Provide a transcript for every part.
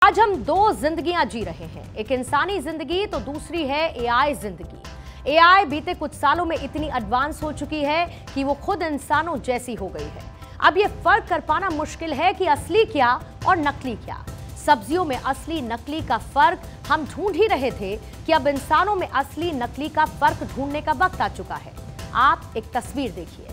आज हम दो जिंदगियां जी रहे हैं, एक इंसानी जिंदगी तो दूसरी है एआई जिंदगी। एआई बीते कुछ सालों में इतनी एडवांस हो चुकी है कि वो खुद इंसानों जैसी हो गई है। अब ये फर्क कर पाना मुश्किल है कि असली क्या और नकली क्या। सब्जियों में असली नकली का फर्क हम ढूंढ ही रहे थे कि अब इंसानों में असली नकली का फर्क ढूंढने का वक्त आ चुका है। आप एक तस्वीर देखिए,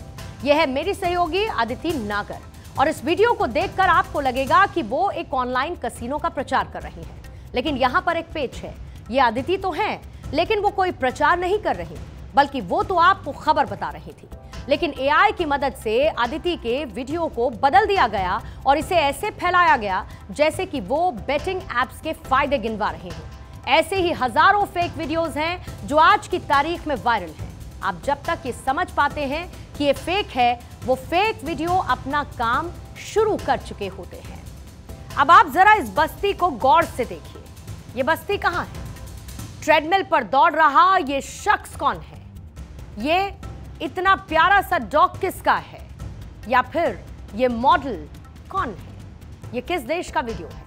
यह है मेरी सहयोगी अदिति नागर और इस वीडियो को देखकर आपको लगेगा कि वो एक ऑनलाइन कसिनो का प्रचार कर रही हैं। लेकिन यहाँ पर एक पेच है, ये अदिति तो हैं, लेकिन वो कोई प्रचार नहीं कर रही, बल्कि वो तो आपको खबर बता रही थी। लेकिन एआई की मदद से अदिति के वीडियो को बदल दिया गया और इसे ऐसे फैलाया गया जैसे कि वो बेटिंग एप्स के फायदे गिनवा रहे हैं। ऐसे ही हजारों फेक वीडियोस हैं जो आज की तारीख में वायरल हैं। आप जब तक ये समझ पाते हैं कि ये फेक है, वो फेक वीडियो अपना काम शुरू कर चुके होते हैं। अब आप जरा इस बस्ती को गौर से देखिए। ये बस्ती कहां है? ट्रेडमिल पर दौड़ रहा ये शख्स कौन है? ये इतना प्यारा सा डॉग किसका है? या फिर ये मॉडल कौन है? ये किस देश का वीडियो है?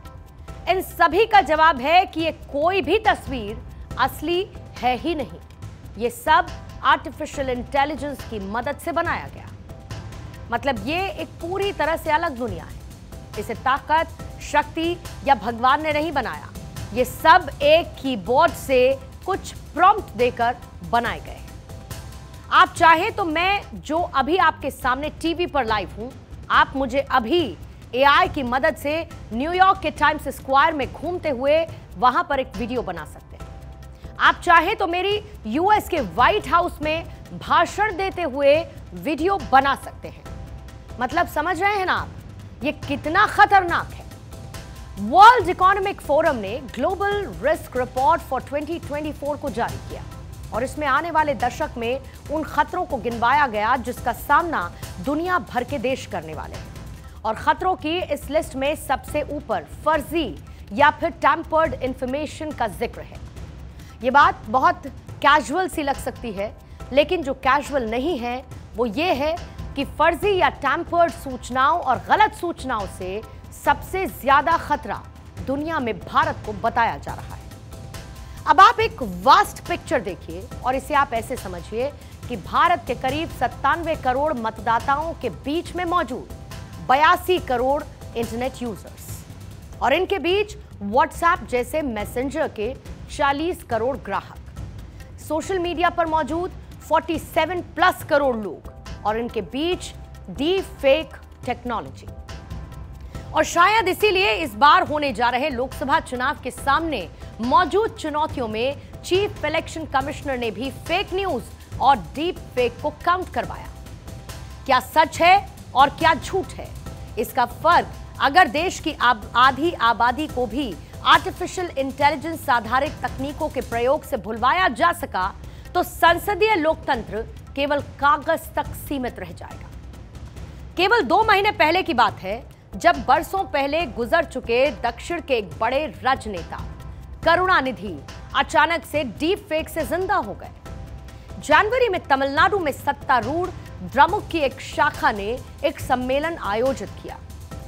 इन सभी का जवाब है कि ये कोई भी तस्वीर असली है ही नहीं। ये सब आर्टिफिशियल इंटेलिजेंस की मदद से बनाया गया। मतलब ये एक पूरी तरह से अलग दुनिया है। इसे ताकत, शक्ति या भगवान ने नहीं बनाया। ये सब एक कीबोर्ड से कुछ प्रॉम्प्ट देकर बनाए गए। आप चाहें तो मैं जो अभी आपके सामने टीवी पर लाइव हूं, आप मुझे अभी एआई की मदद से न्यूयॉर्क के टाइम्स स्क्वायर में घूमते हुए वहां पर एक वीडियो बना सकते हैं। आप चाहें तो मेरी यूएस के व्हाइट हाउस में भाषण देते हुए वीडियो बना सकते हैं। मतलब समझ रहे हैं ना आप, ये कितना खतरनाक है। वर्ल्ड इकोनॉमिक फोरम ने ग्लोबल रिस्क रिपोर्ट फॉर 2024 को जारी किया और इसमें आने वाले दशक में उन खतरों को गिनवाया गया जिसका सामना दुनिया भर के देश करने वाले हैं। और खतरों की इस लिस्ट में सबसे ऊपर फर्जी या फिर टैम्पर्ड इंफॉर्मेशन का जिक्र है। ये बात बहुत कैजुअल सी लग सकती है, लेकिन जो कैजुअल नहीं है वो ये है कि फर्जी या टैम्पर्ड सूचनाओं और गलत सूचनाओं से सबसे ज्यादा खतरा दुनिया में भारत को बताया जा रहा है। अब आप एक वास्ट पिक्चर देखिए और इसे आप ऐसे समझिए कि भारत के करीब 97 करोड़ मतदाताओं के बीच में मौजूद 82 करोड़ इंटरनेट यूजर्स और इनके बीच व्हाट्सएप जैसे मैसेंजर के 40 करोड़ ग्राहक, सोशल मीडिया पर मौजूद 47 प्लस करोड़ लोग और इनके बीच डीप फेक टेक्नोलॉजी। और शायद इसीलिए इस बार होने जा रहे लोकसभा चुनाव के सामने मौजूद चुनौतियों में चीफ इलेक्शन कमिश्नर ने भी फेक न्यूज और डीप फेक को काउंट करवाया। क्या सच है और क्या झूठ है, इसका फर्क अगर देश की आधी आबादी को भी आर्टिफिशियल इंटेलिजेंस आधारित तकनीकों के प्रयोग से भुलवाया जा सका तो संसदीय लोकतंत्र केवल कागज तक सीमित रह जाएगा। केवल 2 महीने पहले की बात है जब बरसों पहले गुजर चुके दक्षिण के एक बड़े राजनेता करुणानिधि अचानक से डीप फेक से जिंदा हो गए। जनवरी में तमिलनाडु में सत्तारूढ़ द्रमुक की एक शाखा ने एक सम्मेलन आयोजित किया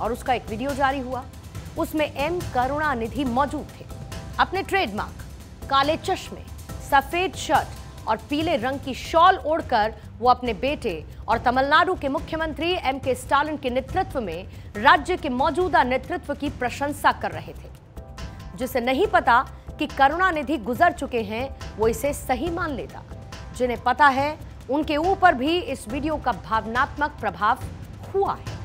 और उसका एक वीडियो जारी हुआ। उसमें एम करुणानिधि मौजूद थे। अपने ट्रेडमार्क काले चश्मे, सफेद शर्ट और पीले रंग की शॉल ओढ़कर वो अपने बेटे और तमिलनाडु के मुख्यमंत्री एम के स्टालिन के नेतृत्व में राज्य के मौजूदा नेतृत्व की प्रशंसा कर रहे थे। जिसे नहीं पता कि करुणानिधि गुजर चुके हैं वो इसे सही मान लेता। जिन्हें पता है उनके ऊपर भी इस वीडियो का भावनात्मक प्रभाव हुआ है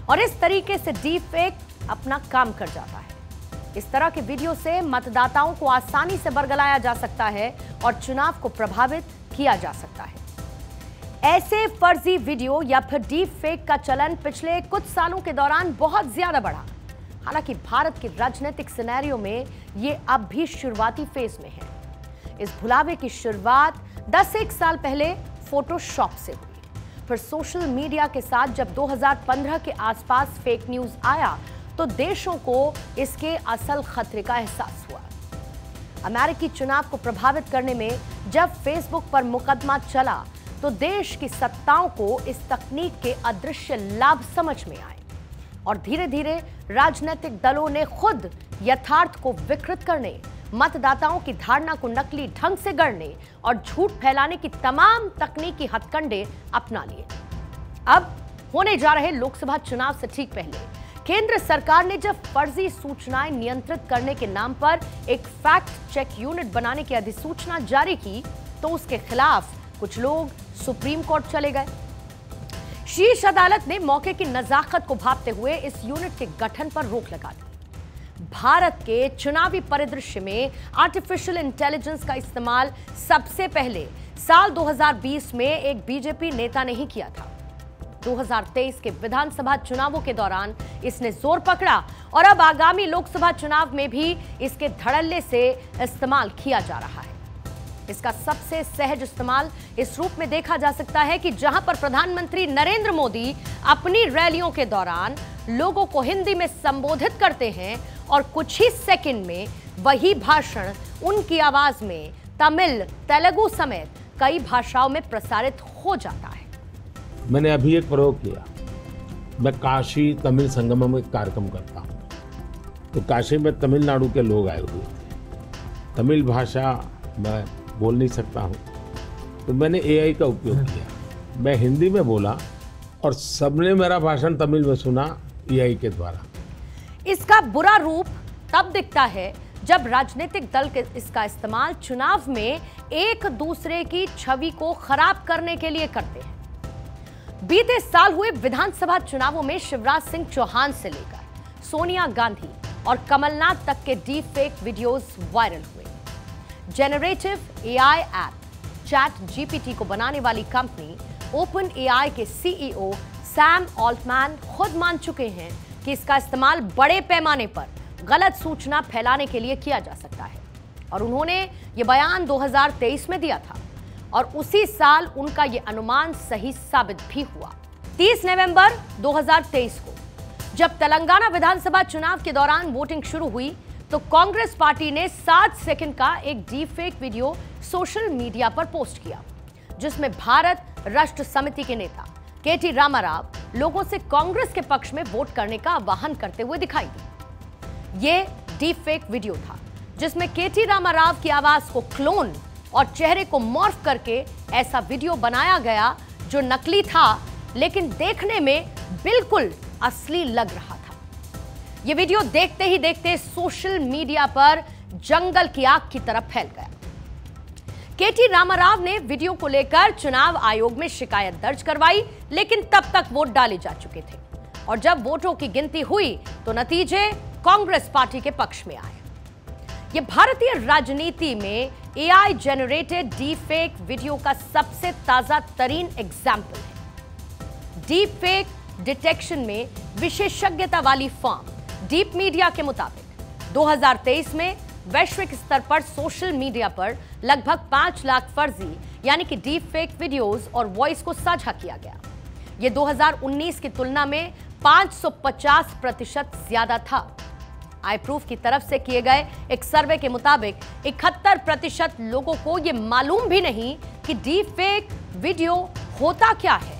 और इस तरीके से डीप फेक अपना काम कर जाता है। इस तरह के वीडियो से मतदाताओं को आसानी से बरगलाया जा सकता है और चुनाव को प्रभावित किया जा सकता है। ऐसे फर्जी वीडियो या फिर डीप फेक का चलन पिछले कुछ सालों के दौरान बहुत ज्यादा बढ़ा। हालांकि भारत के राजनीतिक सिनेरियो में ये अब भी शुरुआती फेज में है। इस भुलावे की शुरुआत 10-1 साल पहले फोटोशॉप से हुई। फिर सोशल मीडिया के साथ जब 2015 के आसपास फेक न्यूज आया तो देशों को इसके असल खतरे का एहसास हुआ। अमेरिकी चुनाव को प्रभावित करने में जब फेसबुक पर मुकदमा चला तो देश की सत्ताओं को इस तकनीक के अदृश्य लाभ समझ में आए और धीरे धीरे राजनीतिक दलों ने खुद यथार्थ को विकृत करने, मतदाताओं की धारणा को नकली ढंग से गढ़ने और झूठ फैलाने की तमाम तकनीकी हथकंडे अपना लिए। अब होने जा रहे लोकसभा चुनाव से ठीक पहले केंद्र सरकार ने जब फर्जी सूचनाएं नियंत्रित करने के नाम पर एक फैक्ट चेक यूनिट बनाने की अधिसूचना जारी की, तो उसके खिलाफ कुछ लोग सुप्रीम कोर्ट चले गए। शीर्ष अदालत ने मौके की नजाकत को भांपते हुए इस यूनिट के गठन पर रोक लगा दी। भारत के चुनावी परिदृश्य में आर्टिफिशियल इंटेलिजेंस का इस्तेमाल सबसे पहले साल 2020 में एक बीजेपी नेता ने ही किया था। 2023 के विधानसभा चुनावों के दौरान इसने जोर पकड़ा और अब आगामी लोकसभा चुनाव में भी इसके धड़ल्ले से इस्तेमाल किया जा रहा है। इसका सबसे सहज इस्तेमाल इस रूप में देखा जा सकता है कि जहां पर प्रधानमंत्री नरेंद्र मोदी अपनी रैलियों के दौरान लोगों को हिंदी में संबोधित करते हैं और कुछ ही सेकंड में वही भाषण उनकी आवाज में तमिल, तेलुगु समेत कई भाषाओं में प्रसारित हो जाता है। मैंने अभी एक प्रयोग किया। मैं काशी तमिल संगम में कार्यक्रम करता हूँ, तो काशी में तमिलनाडु के लोग आए हुए थे। तमिल भाषा मैं बोल नहीं सकता हूँ, तो मैंने एआई का उपयोग किया। मैं हिंदी में बोला और सबने मेरा भाषण तमिल में सुना एआई के द्वारा। इसका बुरा रूप तब दिखता है जब राजनीतिक दल के इसका इस्तेमाल चुनाव में एक दूसरे की छवि को खराब करने के लिए करते हैं। बीते साल हुए विधानसभा चुनावों में शिवराज सिंह चौहान से लेकर सोनिया गांधी और कमलनाथ तक के डीप फेक वीडियोस वायरल हुए। Generative AI app chat GPT को बनाने वाली कंपनी ओपन एआई के सीईओ सैम ऑल्टमैन खुद मान चुके हैं कि इसका इस्तेमाल बड़े पैमाने पर गलत सूचना फैलाने के लिए किया जा सकता है और उन्होंने ये बयान 2023 में दिया था और उसी साल उनका ये अनुमान सही साबित भी हुआ। 30 नवंबर 2023 को जब तेलंगाना विधानसभा चुनाव के दौरान वोटिंग शुरू हुई, तो कांग्रेस पार्टी ने 7 सेकंड का एक deep fake video social media पर पोस्ट किया, जिसमें भारत राष्ट्र समिति के नेता केटी रामाराव लोगों से कांग्रेस के पक्ष में वोट करने का आह्वान करते हुए दिखाई दी। ये डीप फेक वीडियो था जिसमें केटी रामाराव की आवाज को क्लोन और चेहरे को मॉर्फ करके ऐसा वीडियो बनाया गया जो नकली था, लेकिन देखने में बिल्कुल असली लग रहा था। यह वीडियो देखते ही देखते सोशल मीडिया पर जंगल की आग की तरह फैल गया। केटी रामाराव ने वीडियो को लेकर चुनाव आयोग में शिकायत दर्ज करवाई, लेकिन तब तक वोट डाले जा चुके थे और जब वोटों की गिनती हुई तो नतीजे कांग्रेस पार्टी के पक्ष में आए। यह भारतीय राजनीति में AI generated deep fake video का सबसे ताजा तरीन एग्जाम्पल है। डीप फेक डिटेक्शन में विशेषज्ञता वाली फर्म डीप मीडिया के मुताबिक 2023 में वैश्विक स्तर पर सोशल मीडिया पर लगभग 5 लाख फर्जी यानी कि डीप फेक वीडियोस और वॉइस को साझा किया गया। यह 2019 की तुलना में 550% ज्यादा था। iProof की तरफ से किए गए एक सर्वे के मुताबिक 71% लोगों को यह मालूम भी नहीं कि डीप फेक वीडियो होता क्या है।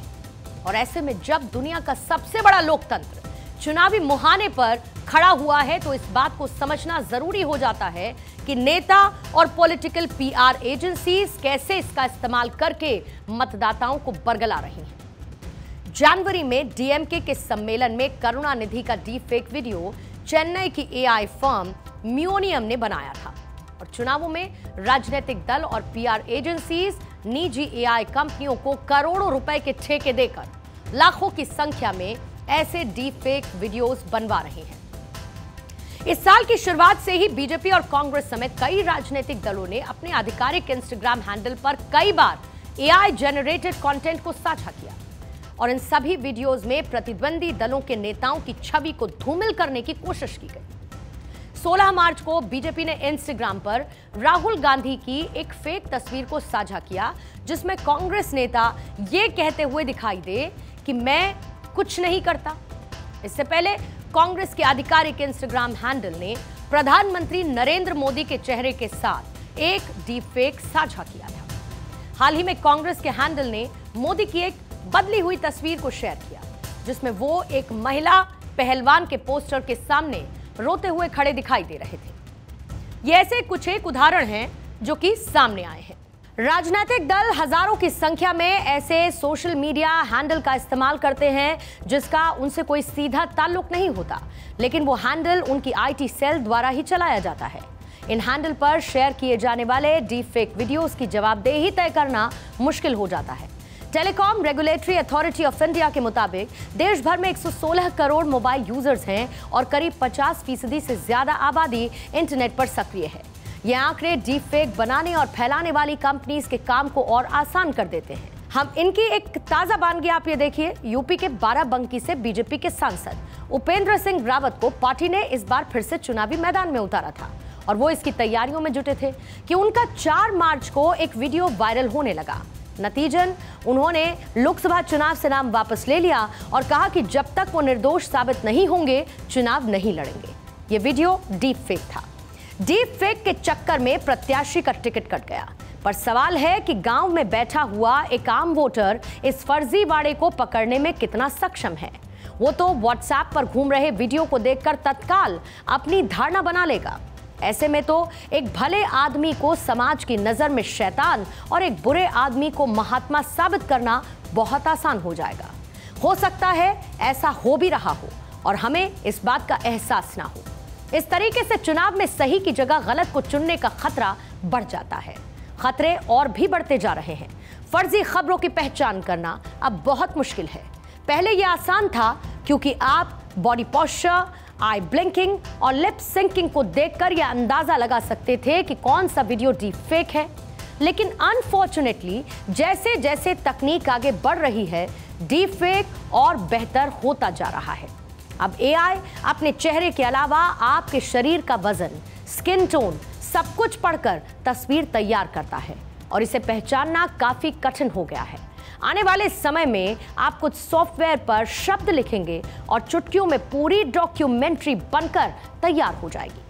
और ऐसे में जब दुनिया का सबसे बड़ा लोकतंत्र चुनावी मुहाने पर खड़ा हुआ है, तो इस बात को समझना जरूरी हो जाता है कि नेता और पॉलिटिकल पीआर एजेंसीज कैसे इसका इस्तेमाल करके मतदाताओं को बरगला रही हैं। जनवरी में डीएमके के सम्मेलन में करुणानिधि का डीप फेक वीडियो चेन्नई की एआई फर्म म्यूनियम ने बनाया था और चुनावों में राजनीतिक दल और पीआर एजेंसीज निजी एआई कंपनियों को करोड़ों रुपए के ठेके देकर लाखों की संख्या में ऐसे डीप फेक वीडियोस बनवा रहे हैं। इस साल की शुरुआत से ही बीजेपी और कांग्रेस समेत कई राजनीतिक दलों ने अपने आधिकारिक इंस्टाग्राम हैंडल पर कई बार एआई जनरेटेड कंटेंट को साझा किया और इन सभी वीडियोस में प्रतिद्वंदी दलों के नेताओं की छवि को धूमिल करने की कोशिश की गई। 16 मार्च को बीजेपी ने इंस्टाग्राम पर राहुल गांधी की एक फेक तस्वीर को साझा किया, जिसमें कांग्रेस नेता यह कहते हुए दिखाई दे कि मैं कुछ नहीं करता। इससे पहले कांग्रेस के आधिकारिक इंस्टाग्राम हैंडल ने प्रधानमंत्री नरेंद्र मोदी के चेहरे के साथ एक डीप फेक साझा किया था। हाल ही में कांग्रेस के हैंडल ने मोदी की एक बदली हुई तस्वीर को शेयर किया, जिसमें वो एक महिला पहलवान के पोस्टर के सामने रोते हुए खड़े दिखाई दे रहे थे। ये ऐसे कुछ एक उदाहरण हैं जो कि सामने आए हैं। राजनीतिक दल हजारों की संख्या में ऐसे सोशल मीडिया हैंडल का इस्तेमाल करते हैं जिसका उनसे कोई सीधा ताल्लुक नहीं होता, लेकिन वो हैंडल उनकी आईटी सेल द्वारा ही चलाया जाता है। इन हैंडल पर शेयर किए जाने वाले डीप फेक वीडियोस की जवाबदेही तय करना मुश्किल हो जाता है। Telecom regulatory authority of India के मुताबिक देश भर में 116 करोड़ मोबाइल यूजर्स हैं और करीब 50% से ज्यादा आबादी इंटरनेट पर सक्रिय है। ये आंकड़े डीप फेक बनाने और फैलाने वाली कंपनीज के काम को और आसान कर देते हैं। हम इनकी एक ताजा बानगी आप ये देखिए। यूपी के बाराबंकी से बीजेपी के सांसद उपेंद्र सिंह रावत को पार्टी ने इस बार फिर से चुनावी मैदान में उतारा था और वो इसकी तैयारियों में जुटे थे कि उनका 4 मार्च को एक वीडियो वायरल होने लगा। नतीजन उन्होंने लोकसभा चुनाव से नाम वापस ले लिया और कहा कि जब तक वो निर्दोष साबित नहीं होंगे चुनाव नहीं लड़ेंगे। ये वीडियो डीप फेक था। डीप फेक के चक्कर में प्रत्याशी का टिकट कट गया, पर सवाल है कि गांव में बैठा हुआ एक आम वोटर इस फर्जीवाड़े को पकड़ने में कितना सक्षम है। वो तो व्हाट्सएप पर घूम रहे वीडियो को देखकर तत्काल अपनी धारणा बना लेगा। ऐसे में तो एक भले आदमी को समाज की नजर में शैतान और एक बुरे आदमी को महात्मा साबित करना बहुत आसान हो जाएगा। हो सकता है ऐसा हो भी रहा हो और हमें इस बात का एहसास ना हो। इस तरीके से चुनाव में सही की जगह गलत को चुनने का खतरा बढ़ जाता है। खतरे और भी बढ़ते जा रहे हैं। फर्जी खबरों की पहचान करना अब बहुत मुश्किल है। पहले यह आसान था क्योंकि आप बॉडी पोस्चर, आई ब्लिंकिंग और लिप सिंकिंग को देखकर यह अंदाजा लगा सकते थे कि कौन सा वीडियो डीप फेक है। लेकिन अनफॉर्चुनेटली जैसे जैसे तकनीक आगे बढ़ रही है, डीप फेक और बेहतर होता जा रहा है। अब एआई अपने चेहरे के अलावा आपके शरीर का वजन, स्किन टोन सब कुछ पढ़कर तस्वीर तैयार करता है और इसे पहचानना काफी कठिन हो गया है। आने वाले समय में आप कुछ सॉफ्टवेयर पर शब्द लिखेंगे और चुटकियों में पूरी डॉक्यूमेंट्री बनकर तैयार हो जाएगी।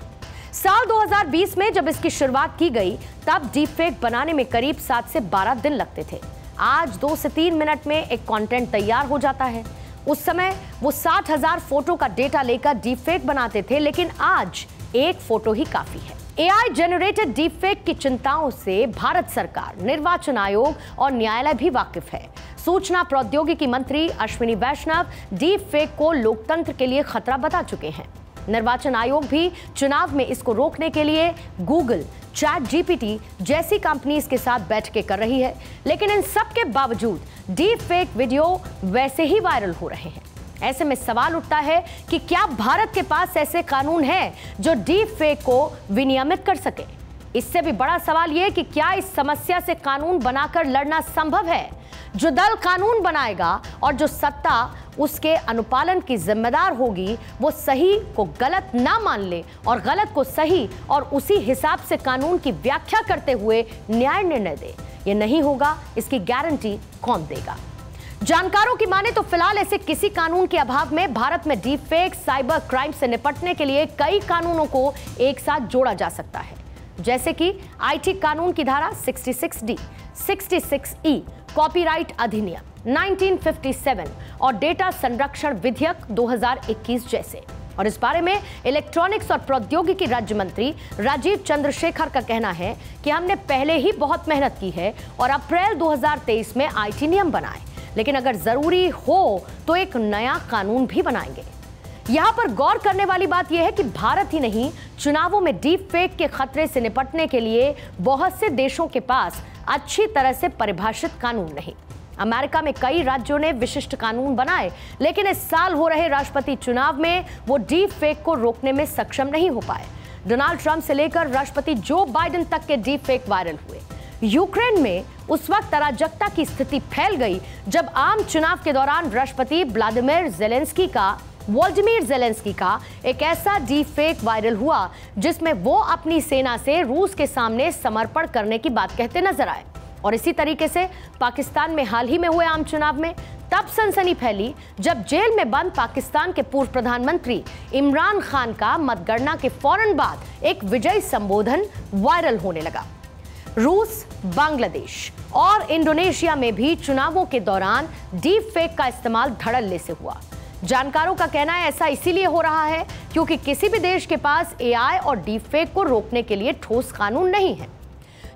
साल 2020 में जब इसकी शुरुआत की गई तब डीप फेक बनाने में करीब 7 से 12 दिन लगते थे। आज 2 से 3 मिनट में एक कंटेंट तैयार हो जाता है। उस समय वो 60,000 फोटो का डेटा लेकर डीप फेक बनाते थे, लेकिन आज एक फोटो ही काफी है। एआई जनरेटेड डीप फेक की चिंताओं से भारत सरकार, निर्वाचन आयोग और न्यायालय भी वाकिफ है। सूचना प्रौद्योगिकी मंत्री अश्विनी वैष्णव डीप फेक को लोकतंत्र के लिए खतरा बता चुके हैं। निर्वाचन आयोग भी चुनाव में इसको रोकने के लिए गूगल, ChatGPT जैसी कंपनीज के साथ बैठकें कर रही है, लेकिन इन सब के बावजूद डीप फेक वीडियो वैसे ही वायरल हो रहे हैं। ऐसे में सवाल उठता है कि क्या भारत के पास ऐसे कानून हैं जो डीप फेक को विनियमित कर सके? इससे भी बड़ा सवाल यह कि क्या इस समस्या से कानून बनाकर लड़ना संभव है? जो दल कानून बनाएगा और जो सत्ता उसके अनुपालन की जिम्मेदार होगी, वो सही को गलत ना मान ले और गलत को सही और उसी हिसाब से कानून की व्याख्या करते हुए न्याय निर्णय दे। ये नहीं होगा, इसकी गारंटी कौन देगा? जानकारों की माने तो फिलहाल ऐसे किसी कानून के अभाव में भारत में डीप फेक, साइबर क्राइम से निपटने के लिए कई कानूनों को एक साथ जोड़ा जा सकता है, जैसे कि आईटी कानून की धारा 66D, 66E, कॉपीराइट अधिनियम 1957 और डेटा संरक्षण विधेयक 2021 जैसे। और इस बारे में इलेक्ट्रॉनिक्स और प्रौद्योगिकी राज्य मंत्री राजीव चंद्रशेखर का कहना है कि हमने पहले ही बहुत मेहनत की है और अप्रैल 2023 में आईटी नियम बनाए, लेकिन अगर जरूरी हो तो एक नया कानून भी बनाएंगे। यहां पर गौर करने वाली बात यह है कि भारत ही नहीं, चुनावों में डीप फेक के खतरे से निपटने के लिए बहुत से देशों के पास अच्छी तरह से परिभाषित कानून नहीं। अमेरिका में कई राज्यों ने विशिष्ट कानून बनाए, लेकिन इस साल हो रहे राष्ट्रपति चुनाव में वो डीप फेक को रोकने में सक्षम नहीं हो पाए। डोनाल्ड ट्रंप से लेकर राष्ट्रपति जो बाइडेन तक के डीप फेक वायरल हुए। यूक्रेन में उस वक्त अराजकता की स्थिति फैल गई जब आम चुनाव के दौरान राष्ट्रपति व्लादिमीर जेलेंस्की का एक ऐसा डीप फेक वायरल हुआ जिसमें वो अपनी सेना से रूस के सामने समर्पण करने की बात कहते नजर आए। और इसी तरीके से पाकिस्तान में हाल ही में हुए आम चुनाव में तब सनसनी फैली जब जेल में बंद पाकिस्तान के पूर्व प्रधानमंत्री इमरान खान का मतगणना के फौरन बाद एक विजयी संबोधन वायरल होने लगा। रूस, बांग्लादेश और इंडोनेशिया में भी चुनावों के दौरान डीप फेक का इस्तेमाल धड़ल्ले से हुआ। जानकारों का कहना है ऐसा इसीलिए हो रहा है क्योंकि किसी भी देश के पास एआई और डीपफेक को रोकने के लिए ठोस कानून नहीं है।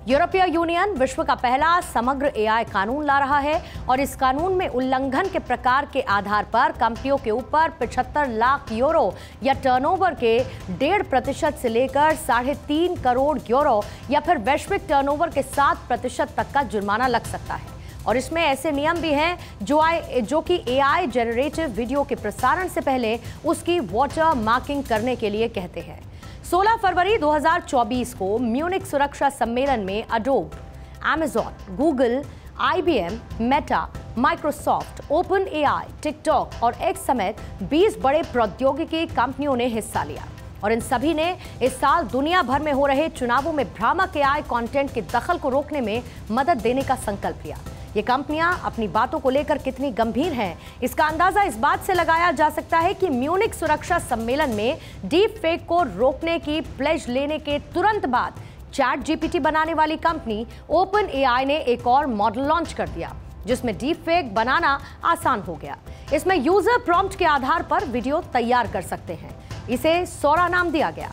यूरोपीय यूनियन विश्व का पहला समग्र एआई कानून ला रहा है और इस कानून में उल्लंघन के प्रकार के आधार पर कंपनियों के ऊपर 75 लाख यूरो या टर्नओवर के 1.5% से लेकर 3.5 करोड़ यूरो या फिर वैश्विक टर्नओवर के 7% तक का जुर्माना लग सकता है। और इसमें ऐसे नियम भी हैं जो कि एआई जनरेटिव वीडियो के प्रसारण से पहले उसकी वाटर मार्किंग करने के लिए कहते हैं। 16 फरवरी 2024 को म्यूनिक सुरक्षा सम्मेलन में Adobe, Amazon, Google, IBM, Meta, Microsoft, open AI, TikTok और एक्स समेत 20 बड़े प्रौद्योगिकी कंपनियों ने हिस्सा लिया और इन सभी ने इस साल दुनिया भर में हो रहे चुनावों में भ्रामक एआई कंटेंट के दखल को रोकने में मदद देने का संकल्प लिया। ये कंपनियां अपनी बातों को लेकर कितनी गंभीर हैं, इसका अंदाजा इस बात से लगाया जा सकता है कि म्यूनिक सुरक्षा सम्मेलन में डीप फेक को रोकने की प्लेज लेने के तुरंत बाद चैट जीपीटी बनाने वाली कंपनी ओपन एआई ने एक और मॉडल लॉन्च कर दिया जिसमें डीप फेक बनाना आसान हो गया। इसमें यूजर प्रॉम्प्ट के आधार पर वीडियो तैयार कर सकते हैं। इसे सोरा नाम दिया गया।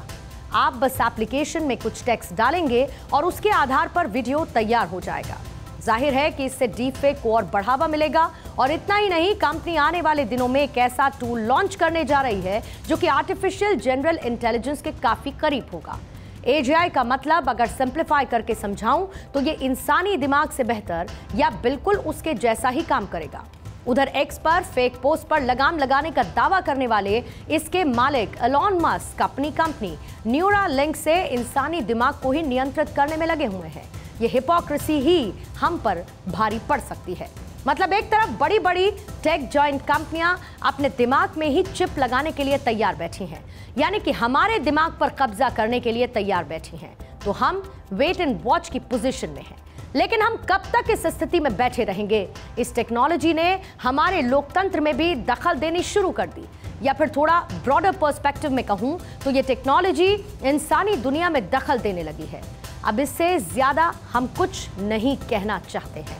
आप बस एप्लीकेशन में कुछ टेक्स्ट डालेंगे और उसके आधार पर वीडियो तैयार हो जाएगा। जाहिर है कि इससे डीप फेक को और बढ़ावा मिलेगा और इतना ही नहीं, कंपनी आने वाले दिनों में एक ऐसा टूल लॉन्च करने जा रही है जो कि आर्टिफिशियल जनरल इंटेलिजेंस के काफी करीब होगा। एजीआई का मतलब अगर सिंप्लीफाई करके समझाऊं तो ये इंसानी दिमाग से बेहतर या बिल्कुल उसके जैसा ही काम करेगा। उधर एक्स पर फेक पोस्ट पर लगाम लगाने का दावा करने वाले इसके मालिक एलॉन मस्क अपनी कंपनी न्यूरालिंक से इंसानी दिमाग को ही नियंत्रित करने में लगे हुए हैं। ये हिपोक्रेसी ही हम पर भारी पड़ सकती है। मतलब एक तरफ बड़ी बड़ी टेक जॉइंट कंपनियां अपने दिमाग में ही चिप लगाने के लिए तैयार बैठी हैं, यानी कि हमारे दिमाग पर कब्जा करने के लिए तैयार बैठी हैं, तो हम वेट एंड वॉच की पोजीशन में हैं। लेकिन हम कब तक इस स्थिति में बैठे रहेंगे? इस टेक्नोलॉजी ने हमारे लोकतंत्र में भी दखल देनी शुरू कर दी, या फिर थोड़ा ब्रॉडर पर्सपेक्टिव में कहूं तो ये टेक्नोलॉजी इंसानी दुनिया में दखल देने लगी है। अब इससे ज्यादा हम कुछ नहीं कहना चाहते हैं।